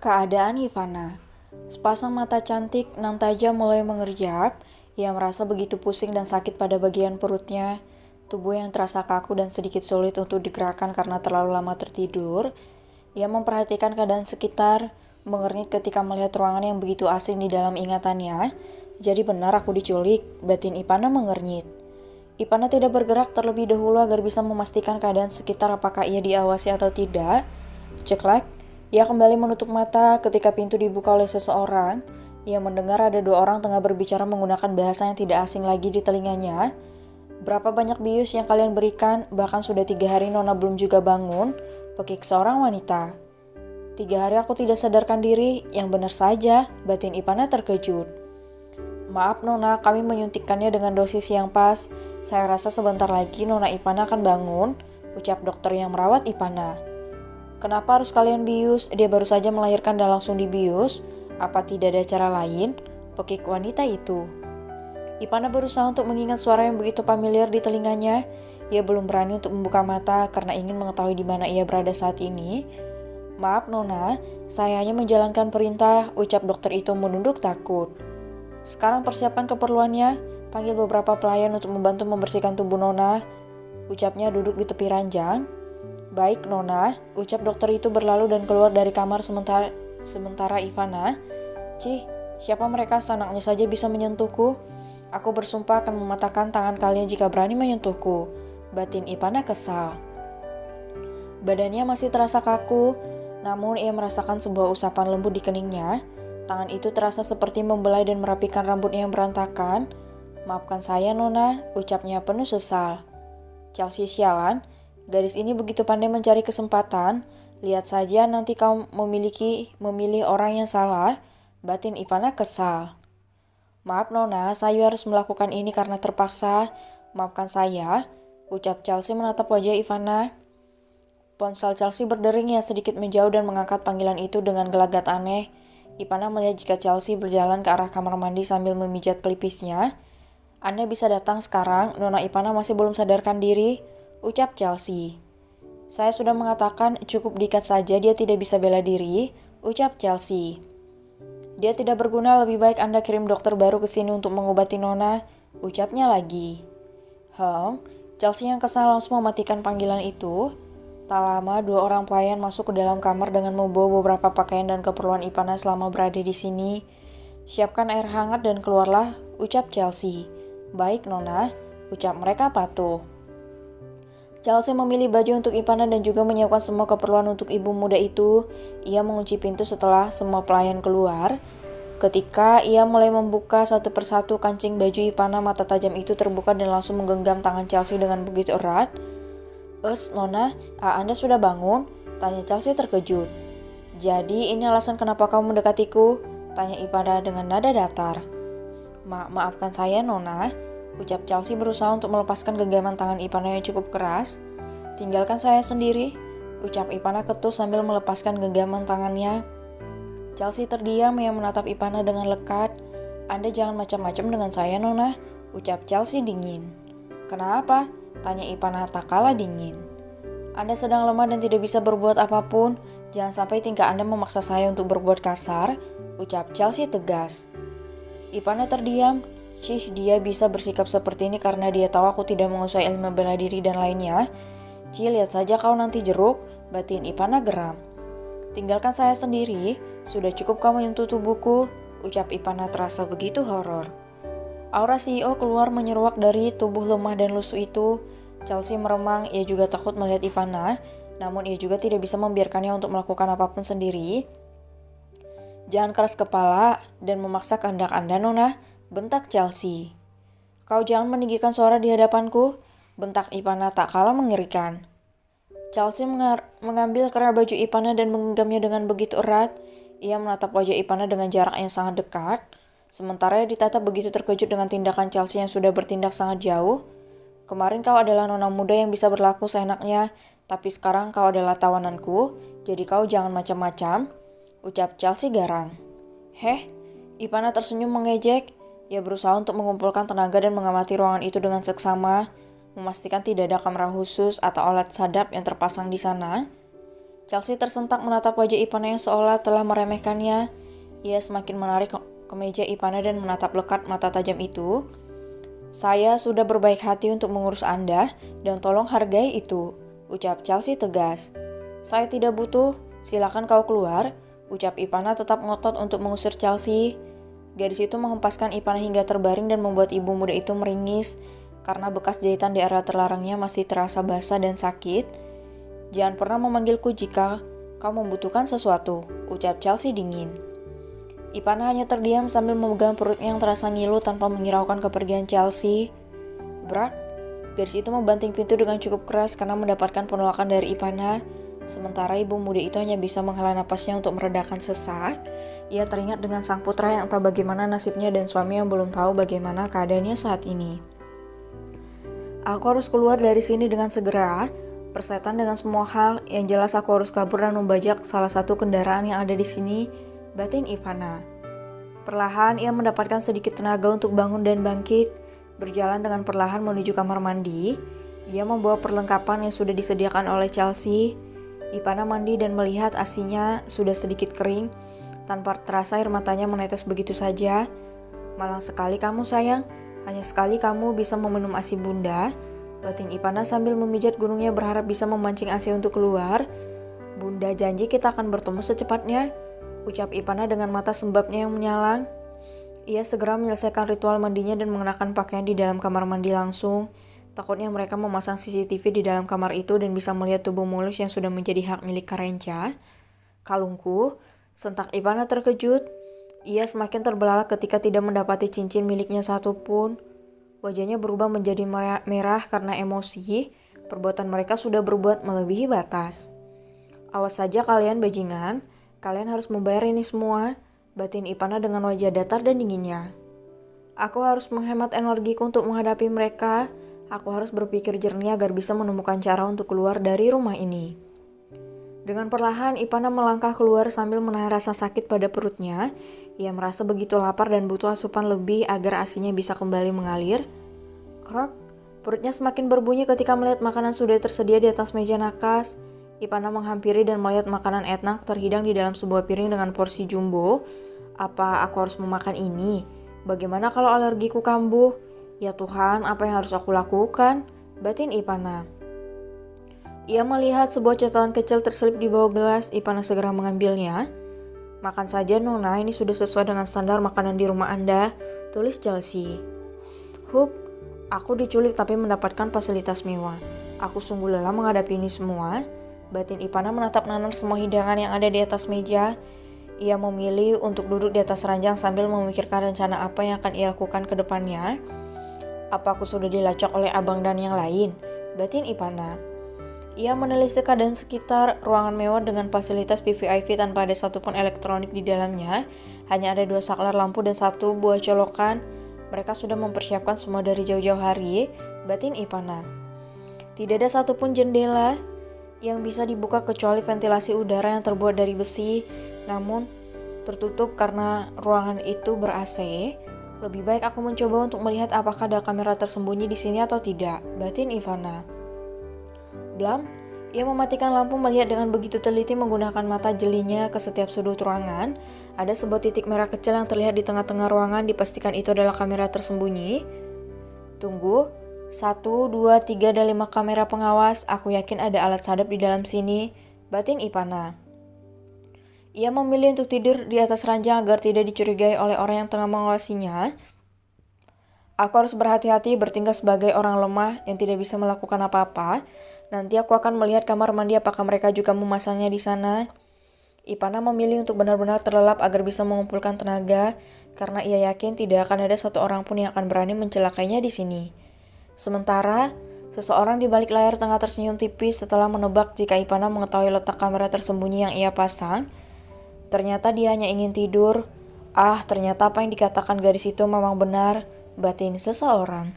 Keadaan Ivana. Sepasang mata cantik nan tajam mulai mengerjap. Ia merasa begitu pusing dan sakit pada bagian perutnya. Tubuh yang terasa kaku dan sedikit sulit untuk digerakkan karena terlalu lama tertidur. Ia memperhatikan keadaan sekitar, mengernyit ketika melihat ruangan yang begitu asing di dalam ingatannya. Jadi benar aku diculik, batin Ivana mengernyit. Ivana tidak bergerak terlebih dahulu agar bisa memastikan keadaan sekitar apakah ia diawasi atau tidak. Ceklek, ia kembali menutup mata ketika pintu dibuka oleh seseorang. Ia mendengar ada dua orang tengah berbicara menggunakan bahasa yang tidak asing lagi di telinganya. Berapa banyak bius yang kalian berikan? Bahkan sudah 3 hari Nona belum juga bangun, pekik seorang wanita. 3 hari aku tidak sadarkan diri, yang benar saja, batin Ivana terkejut. Maaf Nona, kami menyuntikkannya dengan dosis yang pas. Saya rasa sebentar lagi Nona Ivana akan bangun, ucap dokter yang merawat Ivana. Kenapa harus kalian bius? Dia baru saja melahirkan dan langsung dibius. Apa tidak ada cara lain? Pekik wanita itu. Ivana berusaha untuk mengingat suara yang begitu familiar di telinganya. Ia belum berani untuk membuka mata karena ingin mengetahui di mana ia berada saat ini. Maaf Nona, saya hanya menjalankan perintah, ucap dokter itu menunduk takut. Sekarang persiapkan keperluannya, panggil beberapa pelayan untuk membantu membersihkan tubuh Nona, ucapnya duduk di tepi ranjang. Baik Nona, ucap dokter itu berlalu dan keluar dari kamar sementara Ivana. Cih, siapa mereka? Senangnya saja bisa menyentuhku. Aku bersumpah akan mematahkan tangan kalian jika berani menyentuhku, batin Ivana kesal. Badannya masih terasa kaku, namun ia merasakan sebuah usapan lembut di keningnya. Tangan itu terasa seperti membelai dan merapikan rambutnya yang berantakan. Maafkan saya Nona, ucapnya penuh sesal. Chelsea sialan, gadis ini begitu pandai mencari kesempatan. Lihat saja nanti kau memilih orang yang salah, batin Ivana kesal. Maaf Nona, saya harus melakukan ini karena terpaksa. Maafkan saya, ucap Chelsea menatap wajah Ivana. Ponsel Chelsea berdering yang sedikit menjauh dan mengangkat panggilan itu dengan gelagat aneh. Ivana melihat jika Chelsea berjalan ke arah kamar mandi sambil memijat pelipisnya. Anda bisa datang sekarang, Nona Ivana masih belum sadarkan diri, ucap Chelsea. Saya sudah mengatakan cukup diikat saja, dia tidak bisa bela diri, ucap Chelsea. Dia tidak berguna, lebih baik Anda kirim dokter baru ke sini untuk mengobati Nona, ucapnya lagi. Chelsea yang kesal langsung mematikan panggilan itu. Tak lama, 2 orang pelayan masuk ke dalam kamar dengan membawa beberapa pakaian dan keperluan Ivana selama berada di sini. Siapkan air hangat dan keluarlah, ucap Chelsea. Baik Nona, ucap mereka patuh. Chelsea memilih baju untuk Ivana dan juga menyiapkan semua keperluan untuk ibu muda itu. Ia mengunci pintu setelah semua pelayan keluar. Ketika ia mulai membuka satu persatu kancing baju Ivana, mata tajam itu terbuka dan langsung menggenggam tangan Chelsea dengan begitu erat. Nona, Anda sudah bangun? Tanya Chelsea terkejut. Jadi ini alasan kenapa kamu mendekatiku? Tanya Ivana dengan nada datar. Maafkan saya Nona, ucap Chelsea berusaha untuk melepaskan genggaman tangan Ivana yang cukup keras. Tinggalkan saya sendiri, ucap Ivana ketus sambil melepaskan genggaman tangannya. Chelsea terdiam yang menatap Ivana dengan lekat. Anda jangan macam-macam dengan saya Nona, ucap Chelsea dingin. Kenapa? Tanya Ivana tak kalah dingin. Anda sedang lemah dan tidak bisa berbuat apapun. Jangan sampai tingkah Anda memaksa saya untuk berbuat kasar, ucap Chelsea tegas. Ivana terdiam. Dia bisa bersikap seperti ini karena dia tahu aku tidak menguasai ilmu bela diri dan lainnya. Lihat saja kau nanti jeruk, batin Ivana geram. Tinggalkan saya sendiri, sudah cukup kamu menyentuh tubuhku, ucap Ivana terasa begitu horor. Aura CEO keluar menyeruak dari tubuh lemah dan lusuh itu. Chelsea meremang, ia juga takut melihat Ivana, namun ia juga tidak bisa membiarkannya untuk melakukan apapun sendiri. Jangan keras kepala dan memaksa kehendak Anda Nona, bentak Chelsea. Kau jangan meninggikan suara di hadapanku, bentak Ivana tak kalah mengerikan. Chelsea mengambil kerah baju Ivana dan menggenggamnya dengan begitu erat. Ia menatap wajah Ivana dengan jarak yang sangat dekat. Sementara ia ditatap begitu terkejut dengan tindakan Chelsea yang sudah bertindak sangat jauh. Kemarin kau adalah nona muda yang bisa berlaku seenaknya, tapi sekarang kau adalah tawananku, jadi kau jangan macam-macam, ucap Chelsea garang. Ivana tersenyum mengejek. Ia berusaha untuk mengumpulkan tenaga dan mengamati ruangan itu dengan seksama, memastikan tidak ada kamera khusus atau alat sadap yang terpasang di sana. Chelsea tersentak menatap wajah Ipana yang seolah telah meremehkannya. Ia semakin menarik kemeja Ipana dan menatap lekat mata tajam itu. "Saya sudah berbaik hati untuk mengurus Anda dan tolong hargai itu," ucap Chelsea tegas. "Saya tidak butuh, silakan kau keluar," ucap Ipana tetap ngotot untuk mengusir Chelsea. Gadis itu menghempaskan Ipana hingga terbaring dan membuat ibu muda itu meringis karena bekas jahitan di area terlarangnya masih terasa basah dan sakit. "Jangan pernah memanggilku jika kau membutuhkan sesuatu," ucap Chelsea dingin. Ipana hanya terdiam sambil memegang perutnya yang terasa ngilu tanpa menghiraukan kepergian Chelsea. "Brak!" Gadis itu membanting pintu dengan cukup keras karena mendapatkan penolakan dari Ipana. Sementara ibu muda itu hanya bisa menghela napasnya untuk meredakan sesak. Ia teringat dengan sang putra yang entah bagaimana nasibnya dan suami yang belum tahu bagaimana keadaannya saat ini. "Aku harus keluar dari sini dengan segera. Persetan dengan semua hal, yang jelas aku harus kabur dan membajak salah satu kendaraan yang ada di sini," batin Ipana. Perlahan ia mendapatkan sedikit tenaga untuk bangun dan bangkit. Berjalan dengan perlahan menuju kamar mandi. Ia membawa perlengkapan yang sudah disediakan oleh Chelsea. Ipana mandi dan melihat asinya sudah sedikit kering. Tanpa terasa air matanya menetes begitu saja. "Malang sekali kamu sayang, hanya sekali kamu bisa meminum asi bunda," batin Ipana sambil memijat gunungnya berharap bisa memancing asi untuk keluar. "Bunda janji kita akan bertemu secepatnya," ucap Ipana dengan mata sembabnya yang menyalang. Ia segera menyelesaikan ritual mandinya dan mengenakan pakaian di dalam kamar mandi langsung. Takutnya mereka memasang CCTV di dalam kamar itu dan bisa melihat tubuh mulus yang sudah menjadi hak milik Karenca. "Kalungku," sentak Ipana terkejut. Ia semakin terbelalak ketika tidak mendapati cincin miliknya satupun. Wajahnya berubah menjadi merah karena emosi. Perbuatan mereka sudah berbuat melebihi batas. "Awas saja kalian bajingan, kalian harus membayar ini semua," batin Ipana dengan wajah datar dan dinginnya. "Aku harus menghemat energiku untuk menghadapi mereka. Aku harus berpikir jernih agar bisa menemukan cara untuk keluar dari rumah ini." Dengan perlahan Ipana melangkah keluar sambil menahan rasa sakit pada perutnya. Ia merasa begitu lapar dan butuh asupan lebih agar asinya bisa kembali mengalir. Krok, perutnya semakin berbunyi ketika melihat makanan sudah tersedia di atas meja nakas. Ipana menghampiri dan melihat makanan enak terhidang di dalam sebuah piring dengan porsi jumbo. "Apa aku harus memakan ini? Bagaimana kalau alergiku kambuh? Ya Tuhan, apa yang harus aku lakukan?" batin Ipana. Ia melihat sebuah catatan kecil terselip di bawah gelas. Ipana segera mengambilnya. "Makan saja Nona, ini sudah sesuai dengan standar makanan di rumah Anda," tulis Chelsea. "Hup, aku diculik tapi mendapatkan fasilitas mewah. Aku sungguh lelah menghadapi ini semua," batin Ipana menatap nanar semua hidangan yang ada di atas meja. Ia memilih untuk duduk di atas ranjang sambil memikirkan rencana apa yang akan ia lakukan ke depannya. "Apa aku sudah dilacak oleh abang dan yang lain?" batin Ipana. Ia menelisik keadaan sekitar ruangan mewah dengan fasilitas VVIP tanpa ada satupun elektronik di dalamnya. Hanya ada 2 saklar lampu dan 1 buah colokan. Mereka sudah mempersiapkan semua dari jauh-jauh hari, batin Ipana. Tidak ada satupun jendela yang bisa dibuka kecuali ventilasi udara yang terbuat dari besi, namun tertutup karena ruangan itu ber-AC. "Lebih baik aku mencoba untuk melihat apakah ada kamera tersembunyi di sini atau tidak," batin Ipana. Blam, ia mematikan lampu melihat dengan begitu teliti menggunakan mata jelinya ke setiap sudut ruangan. Ada sebuah titik merah kecil yang terlihat di tengah-tengah ruangan, dipastikan itu adalah kamera tersembunyi. "Tunggu, 1, 2, 3 dan 5 kamera pengawas, aku yakin ada alat sadap di dalam sini," batin Ipana. Ia memilih untuk tidur di atas ranjang agar tidak dicurigai oleh orang yang tengah mengawasinya. "Aku harus berhati-hati bertingkah sebagai orang lemah yang tidak bisa melakukan apa-apa. Nanti aku akan melihat kamar mandi apakah mereka juga memasangnya di sana." Ipana memilih untuk benar-benar terlelap agar bisa mengumpulkan tenaga, karena ia yakin tidak akan ada satu orang pun yang akan berani mencelakainya di sini. Sementara, seseorang di balik layar tengah tersenyum tipis setelah menebak jika Ipana mengetahui letak kamera tersembunyi yang ia pasang. Ternyata dia hanya ingin tidur. Ternyata apa yang dikatakan gadis itu memang benar, batin seseorang.